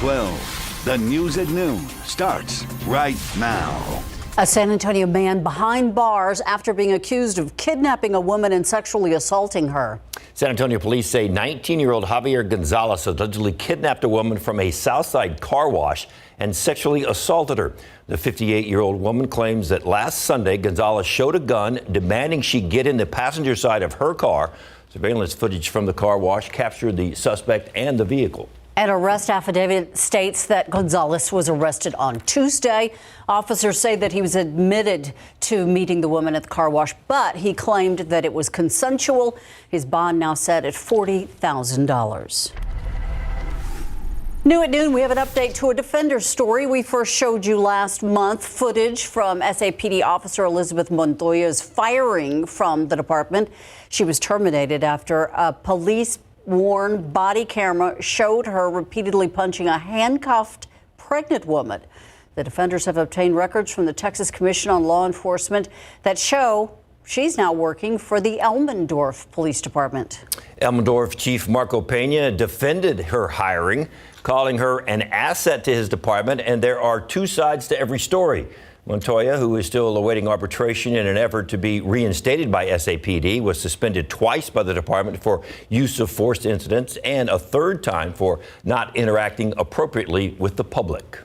12. The news at noon starts right now. A San Antonio man behind bars after being accused of kidnapping a woman and sexually assaulting her. San Antonio police say 19-year-old Javier Gonzalez allegedly kidnapped a woman from a Southside car wash and sexually assaulted her. The 58-year-old woman claims that last Sunday, Gonzalez showed a gun demanding she get in the passenger side of her car. Surveillance footage from the car wash captured the suspect and the vehicle. An arrest affidavit states that Gonzalez was arrested on Tuesday. Officers say that he was admitted to meeting the woman at the car wash, but he claimed that it was consensual. His bond now set at $40,000. New at noon, we have an update to a Defender story we first showed you last month. Footage from SAPD officer Elizabeth Montoya's firing from the department. She was terminated after a police-worn body camera showed her repeatedly punching a handcuffed pregnant woman. The defenders have obtained records from the Texas Commission on Law Enforcement that show she's now working for the Elmendorf Police Department. Elmendorf Chief Marco Pena defended her hiring, calling her an asset to his department, and there are two sides to every story. Montoya, who is still awaiting arbitration in an effort to be reinstated by SAPD, was suspended twice by the department for use of force incidents and a third time for not interacting appropriately with the public.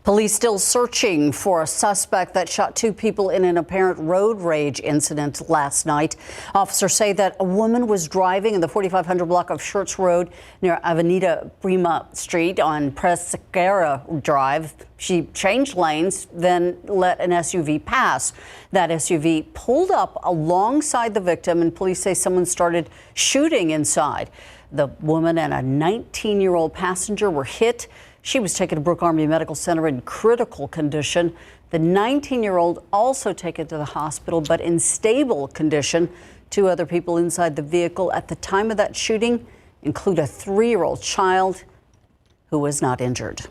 Police still searching for a suspect that shot two people in an apparent road rage incident last night. Officers say that a woman was driving in the 4500 block of Schertz Road near Avenida Prima Street on Pesquera Drive. She changed lanes, then let an SUV pass. That SUV pulled up alongside the victim, and police say someone started shooting inside. The woman and a 19-year-old passenger were hit. She was taken to Brooke Army Medical Center in critical condition. The 19-year-old also taken to the hospital, but in stable condition. Two other people inside the vehicle at the time of that shooting include a 3-year-old child who was not injured.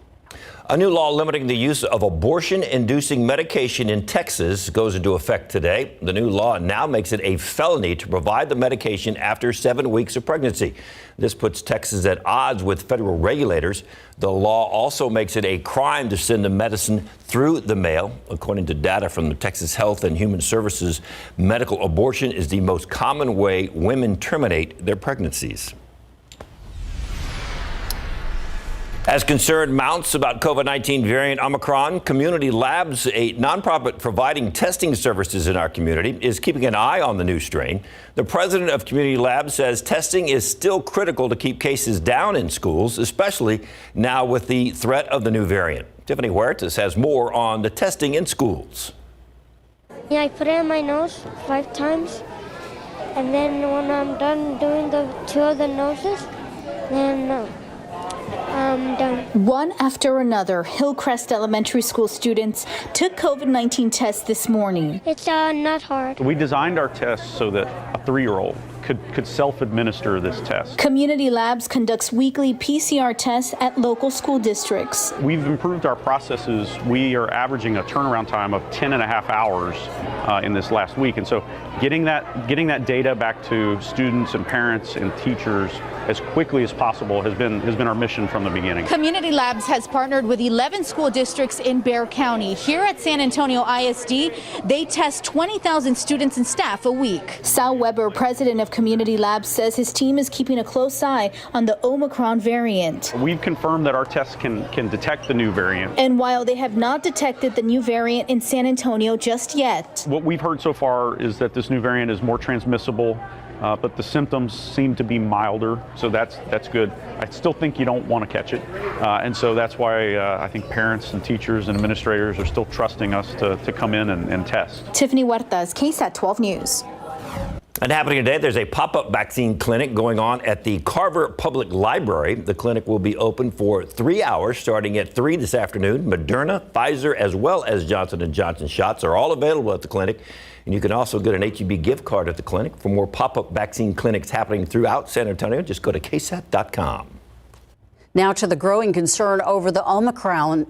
A new law limiting the use of abortion-inducing medication in Texas goes into effect today. The new law now makes it a felony to provide the medication after 7 weeks of pregnancy. This puts Texas at odds with federal regulators. The law also makes it a crime to send the medicine through the mail. According to data from the Texas Health and Human Services, medical abortion is the most common way women terminate their pregnancies. As concern mounts about COVID-19 variant Omicron, Community Labs, a nonprofit providing testing services in our community, is keeping an eye on the new strain. The president of Community Labs says testing is still critical to keep cases down in schools, especially now with the threat of the new variant. Tiffany Huertas has more on the testing in schools. Yeah, I put it in my nose 5 times, and then when I'm done doing the 2 other noses, then I'm done. One after another, Hillcrest Elementary School students took COVID-19 tests this morning. It's not hard. We designed our tests so that a 3-year-old could self-administer this test. Community Labs conducts weekly PCR tests at local school districts. We've improved our processes. We are averaging a turnaround time of 10.5 hours in this last week. And so getting that data back to students and parents and teachers as quickly as possible has been our mission from the beginning. Community Labs has partnered with 11 school districts in Bexar County. Here at San Antonio ISD, they test 20,000 students and staff a week. Sal Weber, president of Community Labs, says his team is keeping a close eye on the Omicron variant. We've confirmed that our tests can detect the new variant. And while they have not detected the new variant in San Antonio just yet, what we've heard so far is that this new variant is more transmissible, but the symptoms seem to be milder, so that's good. I still think you don't want to catch it, and so that's why I think parents and teachers and administrators are still trusting us to come in and test. Tiffany Huertas, KSAT 12 News. And happening today, there's a pop-up vaccine clinic going on at the Carver Public Library. The clinic will be open for 3 hours starting at 3 this afternoon. Moderna, Pfizer, as well as Johnson & Johnson shots are all available at the clinic. And you can also get an H-E-B gift card at the clinic. For more pop-up vaccine clinics happening throughout San Antonio, just go to KSAT.com. Now to the growing concern over the Omicron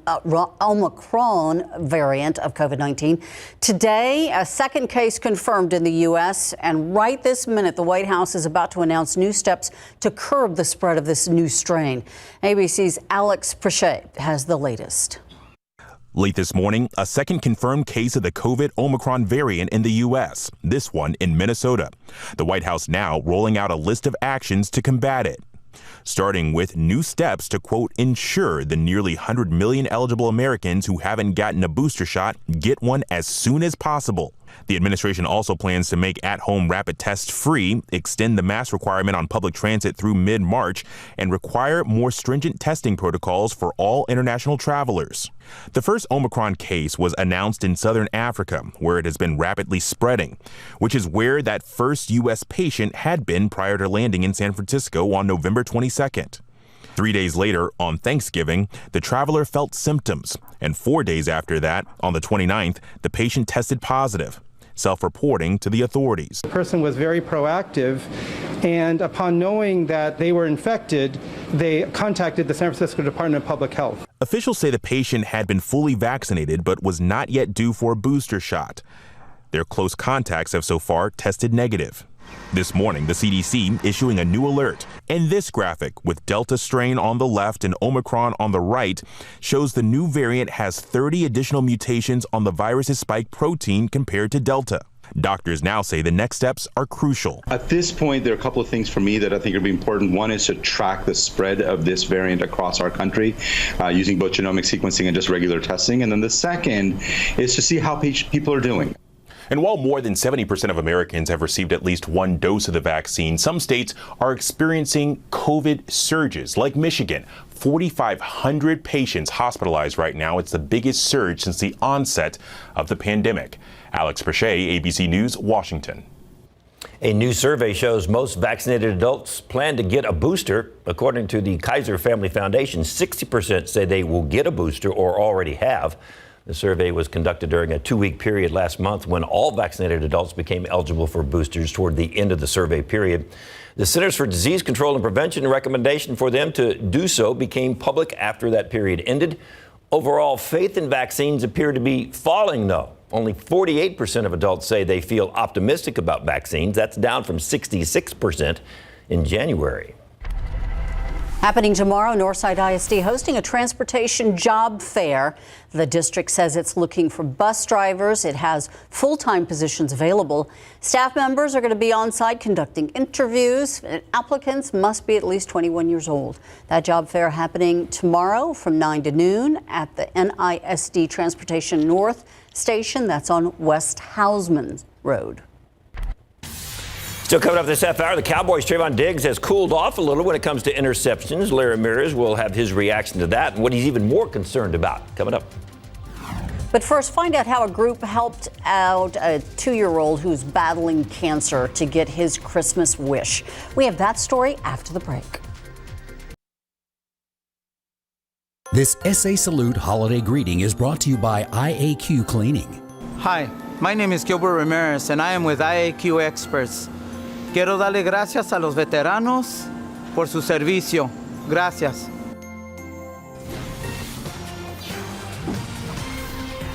variant of COVID-19. Today, a second case confirmed in the U.S. And right this minute, the White House is about to announce new steps to curb the spread of this new strain. ABC's Alex Prechet has the latest. Late this morning, a second confirmed case of the COVID Omicron variant in the U.S., this one in Minnesota. The White House now rolling out a list of actions to combat it, starting with new steps to, quote, ensure the nearly 100 million eligible Americans who haven't gotten a booster shot get one as soon as possible. The administration also plans to make at-home rapid tests free, extend the mask requirement on public transit through mid-March, and require more stringent testing protocols for all international travelers. The first Omicron case was announced in southern Africa, where it has been rapidly spreading, which is where that first U.S. patient had been prior to landing in San Francisco on November 22nd. 3 days later, on Thanksgiving, the traveler felt symptoms, and 4 days after that, on the 29th, the patient tested positive, self-reporting to the authorities. The person was very proactive, and upon knowing that they were infected, they contacted the San Francisco Department of Public Health. Officials say the patient had been fully vaccinated but was not yet due for a booster shot. Their close contacts have so far tested negative. This morning, the CDC issuing a new alert. And this graphic, with Delta strain on the left and Omicron on the right, shows the new variant has 30 additional mutations on the virus's spike protein compared to Delta. Doctors now say the next steps are crucial. At this point, there are a couple of things for me that I think are be important. One is to track the spread of this variant across our country using both genomic sequencing and just regular testing. And then the second is to see how people are doing. And while more than 70% of Americans have received at least one dose of the vaccine, some states are experiencing COVID surges, like Michigan. 4,500 patients hospitalized right now. It's the biggest surge since the onset of the pandemic. Alex Prechet, ABC News, Washington. A new survey shows most vaccinated adults plan to get a booster. According to the Kaiser Family Foundation, 60% say they will get a booster or already have. The survey was conducted during a 2-week period last month when all vaccinated adults became eligible for boosters toward the end of the survey period. The Centers for Disease Control and Prevention recommendation for them to do so became public after that period ended. Overall, faith in vaccines appear to be falling, though. Only 48% of adults say they feel optimistic about vaccines. That's down from 66% in January. Happening tomorrow, Northside ISD hosting a transportation job fair. The district says it's looking for bus drivers. It has full-time positions available. Staff members are going to be on site conducting interviews. Applicants must be at least 21 years old. That job fair happening tomorrow from 9 to noon at the NISD Transportation North Station. That's on West Hausman Road. Still coming up this half hour, the Cowboys' Trayvon Diggs has cooled off a little when it comes to interceptions. Larry Ramirez will have his reaction to that and what he's even more concerned about. Coming up. But first, find out how a group helped out a 2-year-old who's battling cancer to get his Christmas wish. We have that story after the break. This SA Salute holiday greeting is brought to you by IAQ Cleaning. Hi, my name is Gilbert Ramirez and I am with IAQ Experts. Quiero darle gracias a los veteranos por su servicio. Gracias.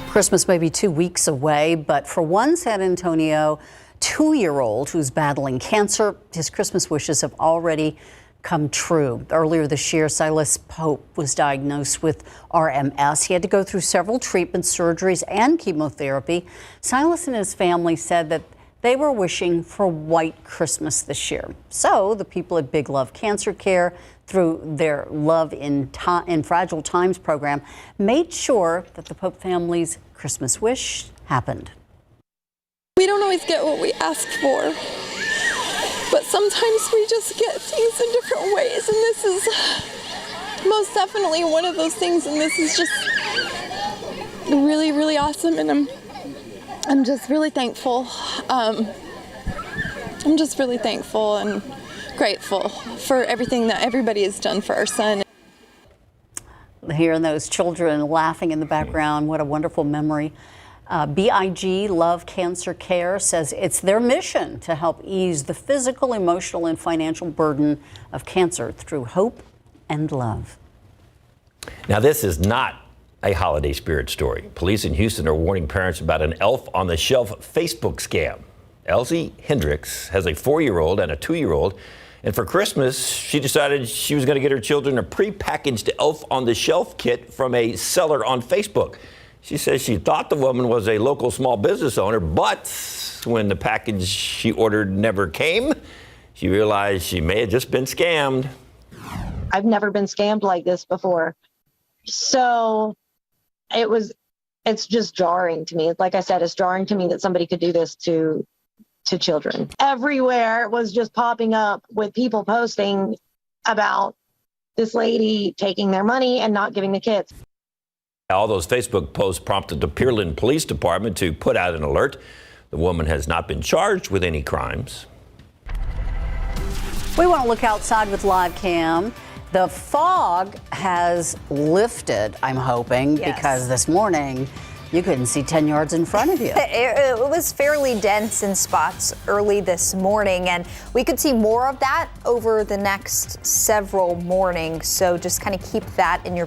Christmas may be 2 weeks away, but for one San Antonio 2-year-old who's battling cancer, his Christmas wishes have already come true. Earlier this year, Silas Pope was diagnosed with RMS. He had to go through several treatments, surgeries, and chemotherapy. Silas and his family said that they were wishing for a white Christmas this year. So the people at Big Love Cancer Care, through their Love in Fragile Times program, made sure that the Pope family's Christmas wish happened. We don't always get what we ask for, but sometimes we just get things in different ways, and this is most definitely one of those things, and this is just really, really awesome, and I'm just really thankful. I'm just really thankful and grateful for everything that everybody has done for our son. Hearing those children laughing in the background, what a wonderful memory. BIG Love Cancer Care says it's their mission to help ease the physical, emotional, and financial burden of cancer through hope and love. Now, this is not a holiday spirit story. Police in Houston are warning parents about an Elf on the Shelf Facebook scam. Elsie Hendricks has a 4-year-old and a 2-year-old. And for Christmas, she decided she was going to get her children a prepackaged Elf on the Shelf kit from a seller on Facebook. She says she thought the woman was a local small business owner, but when the package she ordered never came, she realized she may have just been scammed. I've never been scammed like this before. So it's just jarring to me. Like I said, it's jarring to me that somebody could do this to children. Everywhere was just popping up with people posting about this lady taking their money and not giving the kids. All those Facebook posts prompted the Pearland Police Department to put out an alert. The woman has not been charged with any crimes. We want to look outside with live cam. The fog has lifted, I'm hoping, because this morning you couldn't see 10 yards in front of you. It was fairly dense in spots early this morning, and we could see more of that over the next several mornings. So just kind of keep that in the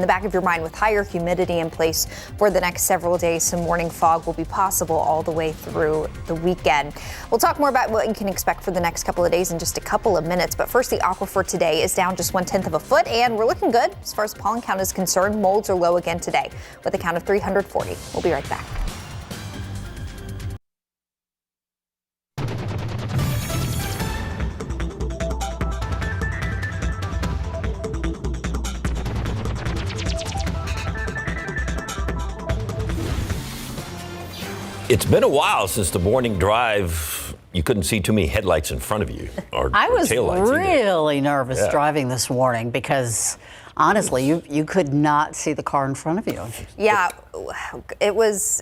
back of your mind. With higher humidity in place for the next several days, some morning fog will be possible all the way through the weekend. We'll talk more about what you can expect for the next couple of days in just a couple of minutes. But first, the aquifer today is down just 1/10 of a foot, and we're looking good as far as pollen count is concerned. Molds are low again today with a count of 340. We'll be right back. It's been a while since the morning drive. You couldn't see too many headlights in front of you. I was taillights really nervous driving this morning because honestly, you could not see the car in front of you. Yeah, it was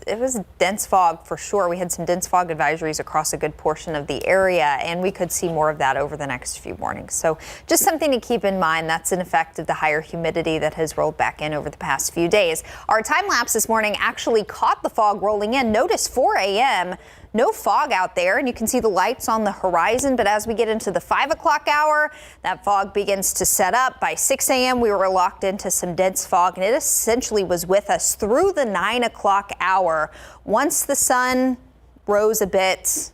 dense fog for sure. We had some dense fog advisories across a good portion of the area, and we could see more of that over the next few mornings. So just something to keep in mind. That's an effect of the higher humidity that has rolled back in over the past few days. Our time lapse this morning actually caught the fog rolling in. Notice 4 a.m. No fog out there, and you can see the lights on the horizon. But as we get into the 5 o'clock hour, that fog begins to set up. By 6 a.m., we were locked into some dense fog, and it essentially was with us through the 9 o'clock hour. Once the sun rose a bit,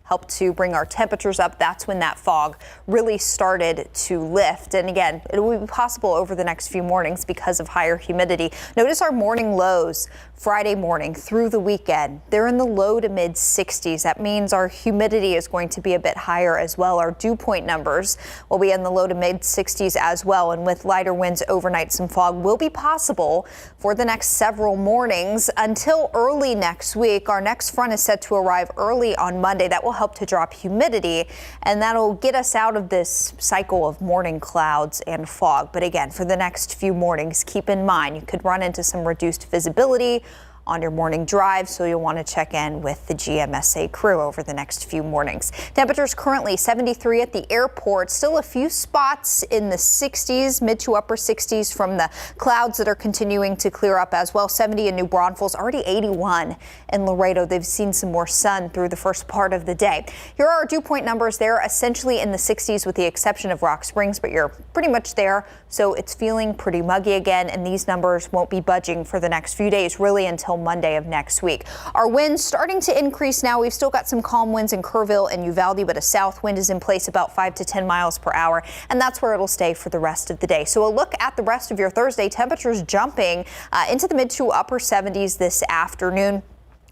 helped to bring our temperatures up, that's when that fog really started to lift. And again, it will be possible over the next few mornings because of higher humidity. Notice our morning lows Friday morning through the weekend. They're in the low to mid 60s. That means our humidity is going to be a bit higher as well. Our dew point numbers will be in the low to mid 60s as well. And with lighter winds overnight, some fog will be possible for the next several mornings until early next week. Our next front is set to arrive early on Monday. That will help to drop humidity, and that'll get us out of this cycle of morning clouds and fog. But again, for the next few mornings, keep in mind you could run into some reduced visibility on your morning drive, so you'll want to check in with the GMSA crew over the next few mornings. Temperatures currently 73 at the airport, still a few spots in the 60s, mid to upper 60s from the clouds that are continuing to clear up as well. 70 in New Braunfels, already 81 in Laredo. They've seen some more sun through the first part of the day. Here are our dew point numbers. They're essentially in the 60s with the exception of Rock Springs, but you're pretty much there, so it's feeling pretty muggy again, and these numbers won't be budging for the next few days, really until Monday of next week. Our winds starting to increase now. We've still got some calm winds in Kerrville and Uvalde, but a south wind is in place about 5 to 10 miles per hour, and that's where it'll stay for the rest of the day. So a look at the rest of your Thursday. Temperatures jumping into the mid to upper 70s this afternoon.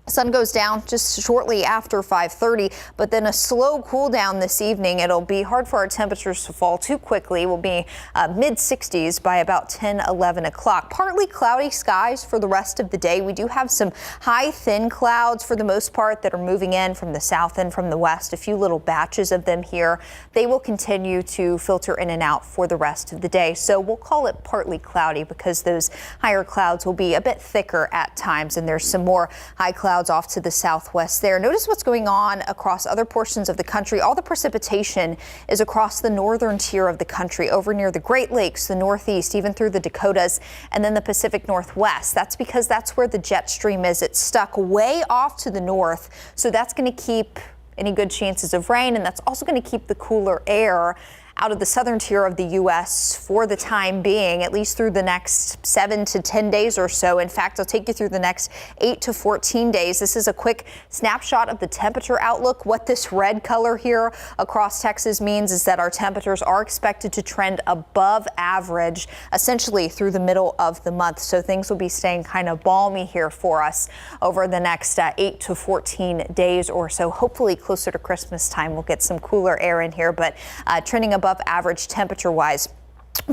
Sun goes down just shortly after 5:30, but then a slow cool down this evening. It'll be hard for our temperatures to fall too quickly. We'll be mid 60s by about 10, 11 o'clock. Partly cloudy skies for the rest of the day. We do have some high, thin clouds for the most part that are moving in from the south and from the west. A few little batches of them here. They will continue to filter in and out for the rest of the day. So we'll call it partly cloudy because those higher clouds will be a bit thicker at times, and there's some more high clouds off to the southwest there. Notice what's going on across other portions of the country. All the precipitation is across the northern tier of the country, over near the Great Lakes, the Northeast, even through the Dakotas, and then the Pacific Northwest. That's because that's where the jet stream is. It's stuck way off to the north, so that's going to keep any good chances of rain, and that's also going to keep the cooler air out of the southern tier of the U.S. for the time being, at least through the next 7 to 10 days or so. In fact, I'll take you through the next 8 to 14 days. This is a quick snapshot of the temperature outlook. What this red color here across Texas means is that our temperatures are expected to trend above average essentially through the middle of the month. So things will be staying kind of balmy here for us over the next 8 to 14 days or so. Hopefully closer to Christmas time, we'll get some cooler air in here, but trending above average temperature wise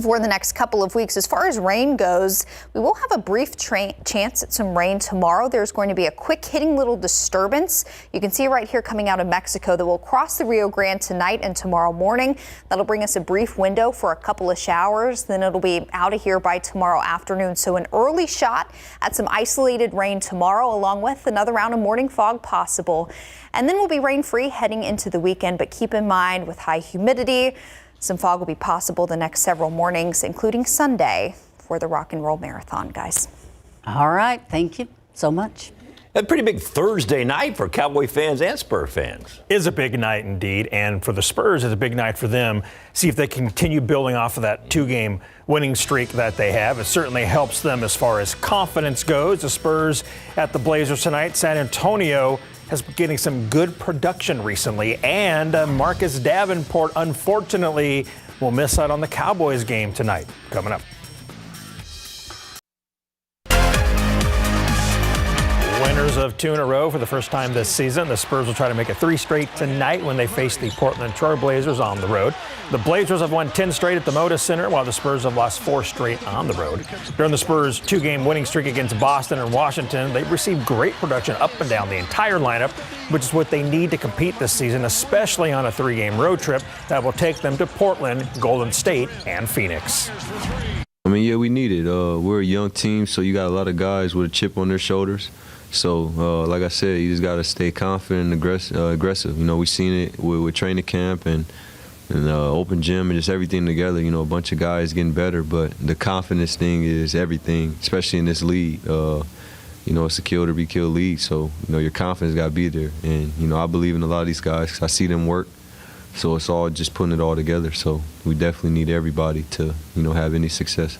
for the next couple of weeks. As far as rain goes, we will have a brief chance at some rain tomorrow. There's going to be a quick hitting little disturbance. You can see right here coming out of Mexico that will cross the Rio Grande tonight and tomorrow morning. That'll bring us a brief window for a couple of showers. Then it'll be out of here by tomorrow afternoon. So an early shot at some isolated rain tomorrow, along with another round of morning fog possible. And then we'll be rain free heading into the weekend. But keep in mind, with high humidity, some fog will be possible the next several mornings, including Sunday for the Rock and Roll Marathon, guys. All right. Thank you so much. A pretty big Thursday night for Cowboy fans and Spur fans. Is a big night indeed. And for the Spurs, it's a big night for them. See if they can continue building off of that 2-game winning streak that they have. It certainly helps them as far as confidence goes. The Spurs at the Blazers tonight. San Antonio has been getting some good production recently, and Marcus Davenport, unfortunately, will miss out on the Cowboys game tonight. Coming up. Winners of 2 in a row for the first time this season. The Spurs will try to make it 3 straight tonight when they face the Portland Trail Blazers on the road. The Blazers have won 10 straight at the Moda Center, while the Spurs have lost 4 straight on the road. During the Spurs' 2-game winning streak against Boston and Washington, they've received great production up and down the entire lineup, which is what they need to compete this season, especially on a 3-game road trip that will take them to Portland, Golden State, and Phoenix. I mean, yeah, we need it. We're a young team, so you got a lot of guys with a chip on their shoulders. So, like I said, you just got to stay confident and aggressive. You know, we've seen it with training camp and open gym and just everything together. You know, a bunch of guys getting better, but the confidence thing is everything, especially in this league. You know, it's a kill to be killed league, so, you know, your confidence got to be there. And, you know, I believe in a lot of these guys 'cause I see them work. So it's all just putting it all together. So we definitely need everybody to, you know, have any success.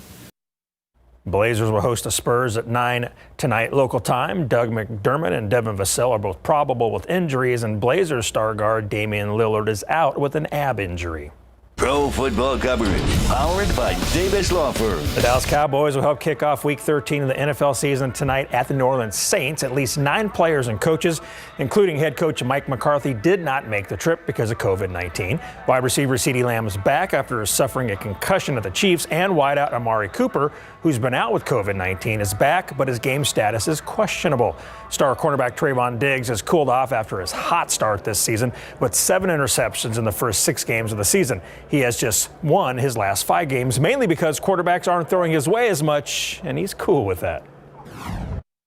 Blazers will host the Spurs at 9 tonight local time. Doug McDermott and Devin Vassell are both probable with injuries, and Blazers star guard Damian Lillard is out with an ab injury. Pro football coverage powered by Davis Law Firm. The Dallas Cowboys will help kick off Week 13 of the NFL season tonight at the New Orleans Saints. At least 9 players and coaches, including head coach Mike McCarthy, did not make the trip because of COVID-19. Wide receiver CeeDee Lamb is back after suffering a concussion at the Chiefs, and wideout Amari Cooper, who's been out with COVID-19, is back, but his game status is questionable. Star cornerback Trayvon Diggs has cooled off after his hot start this season with 7 interceptions in the first 6 games of the season. He has just won his last 5 games, mainly because quarterbacks aren't throwing his way as much, and he's cool with that.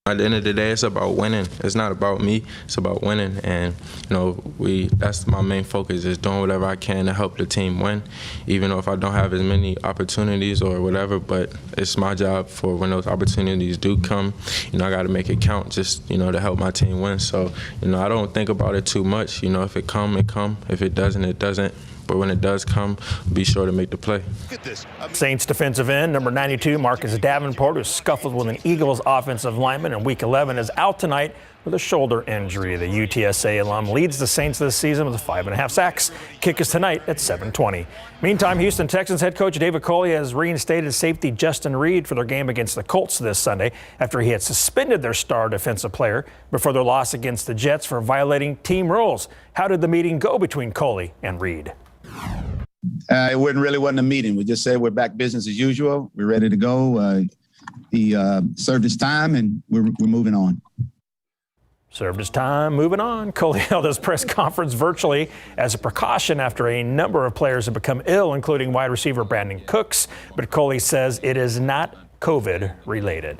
At the end of the day, it's about winning. It's not about me. It's about winning. And, you know, that's my main focus, is doing whatever I can to help the team win, even though if I don't have as many opportunities or whatever. But it's my job for when those opportunities do come, you know, I got to make it count just, you know, to help my team win. So, you know, I don't think about it too much. You know, if it come, it come. If it doesn't, it doesn't. But when it does come, be sure to make the play. Saints defensive end, number 92, Marcus Davenport, who scuffled with an Eagles offensive lineman in Week 11, is out tonight with a shoulder injury. The UTSA alum leads the Saints this season with 5.5 sacks. Kick is tonight at 7:20. Meantime, Houston Texans head coach David Culley has reinstated safety Justin Reed for their game against the Colts this Sunday after he had suspended their star defensive player before their loss against the Jets for violating team rules. How did the meeting go between Culley and Reed? It wasn't a meeting. We just said we're back business as usual. We're ready to go. He served his time, and we're moving on. Served his time, moving on. Culley held his press conference virtually as a precaution after a number of players have become ill, including wide receiver Brandon Cooks. But Culley says it is not COVID related.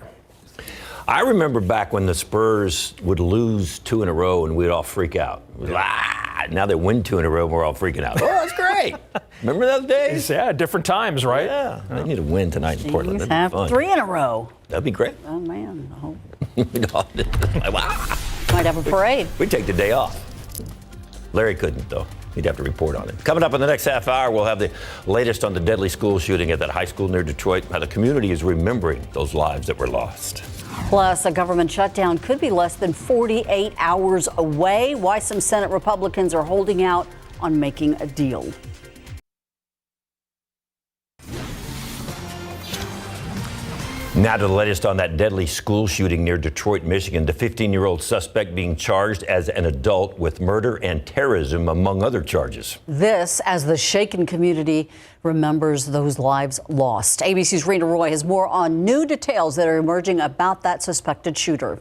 I remember back when the Spurs would lose 2 in a row and we'd all freak out. Now they win 2 in a row and we're all freaking out. Oh, that's great. Remember those days? Yeah, different times, right? Yeah. They need to win tonight in Portland. That'd Have be fun. 3 in a row. That'd be great. Oh, man. I hope. Wow. Might have a parade. We'd take the day off. Larry couldn't, though. We'd have to report on it. Coming up in the next half hour, we'll have the latest on the deadly school shooting at that high school near Detroit, how the community is remembering those lives that were lost. Plus, a government shutdown could be less than 48 hours away. Why some Senate Republicans are holding out on making a deal. Now to the latest on that deadly school shooting near Detroit, Michigan. The 15-year-old suspect being charged as an adult with murder and terrorism, among other charges. This as the shaken community remembers those lives lost. ABC's Rena Roy has more on new details that are emerging about that suspected shooter.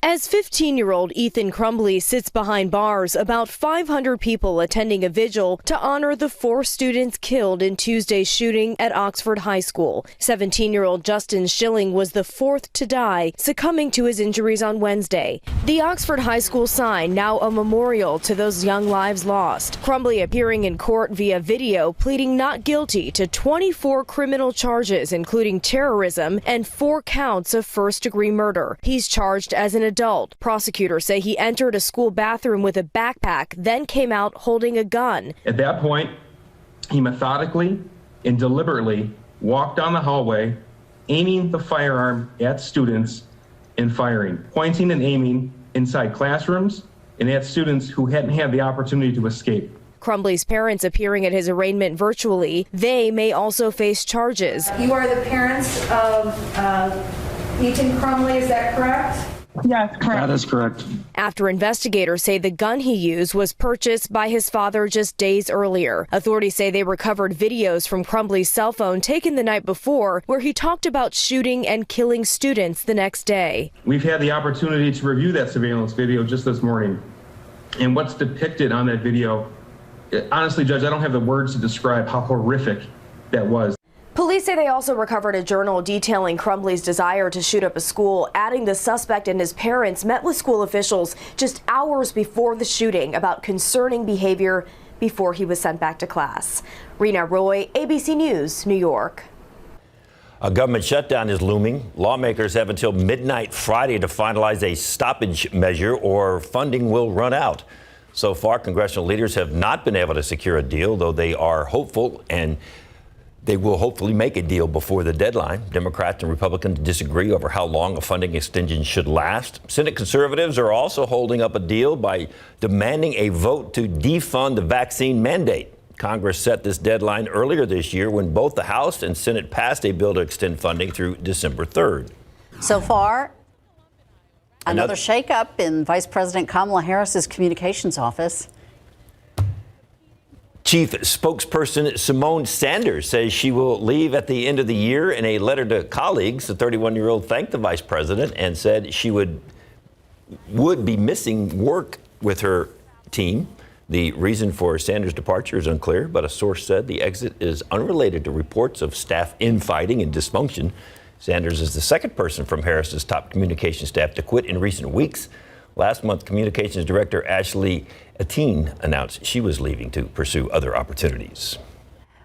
As 15-year-old Ethan Crumbly sits behind bars, about 500 people attending a vigil to honor the 4 students killed in Tuesday's shooting at Oxford High School. 17-year-old Justin Schilling was the 4th to die, succumbing to his injuries on Wednesday. The Oxford High School sign now a memorial to those young lives lost. Crumbly appearing in court via video, pleading not guilty to 24 criminal charges, including terrorism and 4 counts of first-degree murder. He's charged as an adult. Prosecutors say he entered a school bathroom with a backpack, then came out holding a gun. At that point, he methodically and deliberately walked down the hallway, aiming the firearm at students and firing, pointing and aiming inside classrooms and at students who hadn't had the opportunity to escape. Crumbly's parents appearing at his arraignment virtually. They may also face charges. You are the parents of Ethan Crumbly, is that correct? Yes, correct. That is correct. After investigators say the gun he used was purchased by his father just days earlier. Authorities say they recovered videos from Crumbly's cell phone taken the night before, where he talked about shooting and killing students the next day. We've had the opportunity to review that surveillance video just this morning. And what's depicted on that video, honestly, Judge, I don't have the words to describe how horrific that was. Police say they also recovered a journal detailing Crumbly's desire to shoot up a school, adding the suspect and his parents met with school officials just hours before the shooting about concerning behavior before he was sent back to class. Rena Roy, ABC News, New York. A government shutdown is looming. Lawmakers have until midnight Friday to finalize a stoppage measure or funding will run out. So far, congressional leaders have not been able to secure a deal, though they are hopeful and they will hopefully make a deal before the deadline. Democrats and Republicans disagree over how long a funding extension should last. Senate conservatives are also holding up a deal by demanding a vote to defund the vaccine mandate. Congress set this deadline earlier this year when both the House and Senate passed a bill to extend funding through December 3rd. So far, another shakeup in Vice President Kamala Harris's communications office. Chief spokesperson Simone Sanders says she will leave at the end of the year. In a letter to colleagues, the 31-year-old thanked the vice president and said she would be missing work with her team. The reason for Sanders' departure is unclear, but a source said the exit is unrelated to reports of staff infighting and dysfunction. Sanders is the second person from Harris's top communication staff to quit in recent weeks. Last month, Communications Director Ashley Ateen announced she was leaving to pursue other opportunities.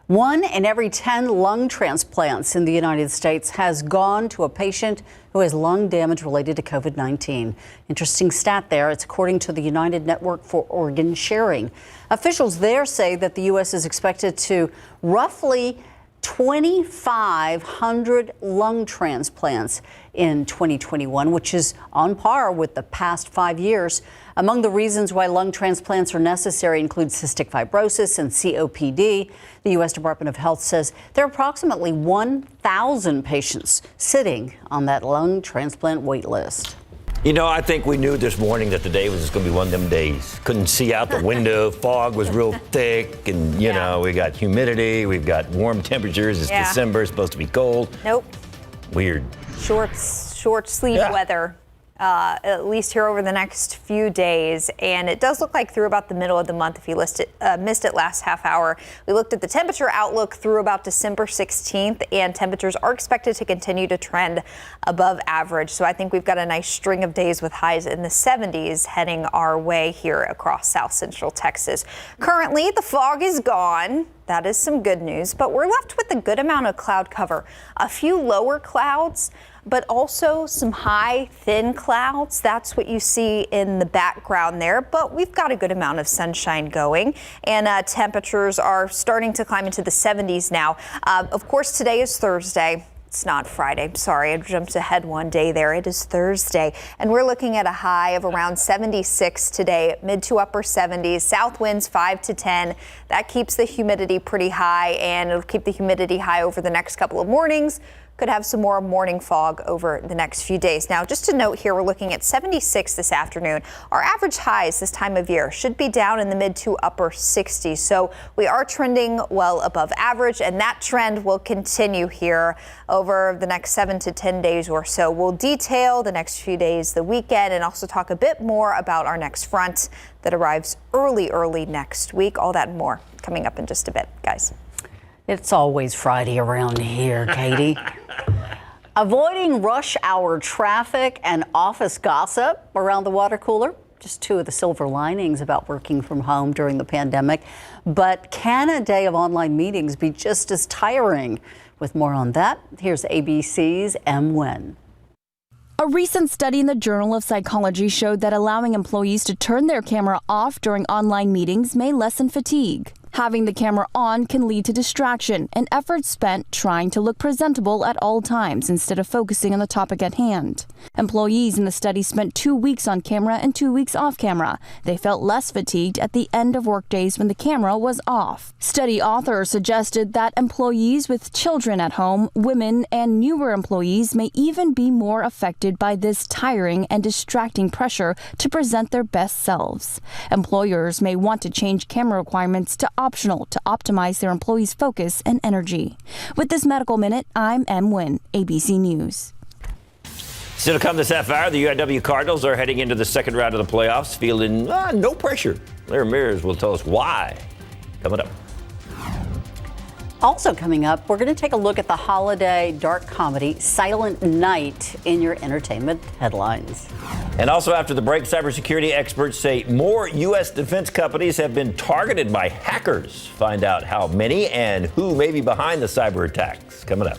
1 in every 10 lung transplants in the United States has gone to a patient who has lung damage related to COVID-19. Interesting stat there. It's according to the United Network for Organ Sharing. Officials there say that the U.S. is expected to roughly 2,500 lung transplants in 2021, which is on par with the past 5 years. Among the reasons why lung transplants are necessary include cystic fibrosis and COPD. The U.S. Department of Health says there are approximately 1,000 patients sitting on that lung transplant wait list. You know, I think we knew this morning that today was just going to be one of them days. Couldn't see out the window. Fog was real thick. And, you know, we got humidity. We've got warm temperatures. It's December. It's supposed to be cold. Nope. Weird. Short sleeve weather, at least here over the next few days. And it does look like through about the middle of the month, if you missed it last half hour. We looked at the temperature outlook through about December 16th, and temperatures are expected to continue to trend above average. So I think we've got a nice string of days with highs in the 70s heading our way here across South Central Texas. Currently, the fog is gone. That is some good news, but we're left with a good amount of cloud cover. A few lower clouds, but also some high, thin clouds. That's what you see in the background there, but we've got a good amount of sunshine going, and temperatures are starting to climb into the 70s now. Of course, today is Thursday. It's not Friday. Sorry, I jumped ahead one day there. It is Thursday, and we're looking at a high of around 76 today, mid to upper 70s. South winds 5 to 10. That keeps the humidity pretty high, and it'll keep the humidity high over the next couple of mornings. Could have some more morning fog over the next few days. Now, just to note here, we're looking at 76 this afternoon. Our average highs this time of year should be down in the mid to upper 60s. So we are trending well above average, and that trend will continue here over the next 7 to 10 days or so. We'll detail the next few days, the weekend, and also talk a bit more about our next front that arrives early next week. All that and more coming up in just a bit, guys. It's always Friday around here, Katie. Avoiding rush hour traffic and office gossip around the water cooler. Just two of the silver linings about working from home during the pandemic. But can a day of online meetings be just as tiring? With more on that, here's ABC's M. Nguyen. A recent study in the Journal of Psychology showed that allowing employees to turn their camera off during online meetings may lessen fatigue. Having the camera on can lead to distraction and effort spent trying to look presentable at all times instead of focusing on the topic at hand. Employees in the study spent 2 weeks on camera and 2 weeks off camera. They felt less fatigued at the end of workdays when the camera was off. Study authors suggested that employees with children at home, women, and newer employees may even be more affected by this tiring and distracting pressure to present their best selves. Employers may want to change camera requirements to optional to optimize their employees' focus and energy. With this Medical Minute, I'm M. Nguyen, ABC News. Still to come this half hour, the UNW Cardinals are heading into the second round of the playoffs, feeling no pressure. Larry Mears will tell us why. Coming up. Also coming up, we're going to take a look at the holiday dark comedy Silent Night in your entertainment headlines. And also after the break, cybersecurity experts say more U.S. defense companies have been targeted by hackers. Find out how many and who may be behind the cyber attacks. Coming up.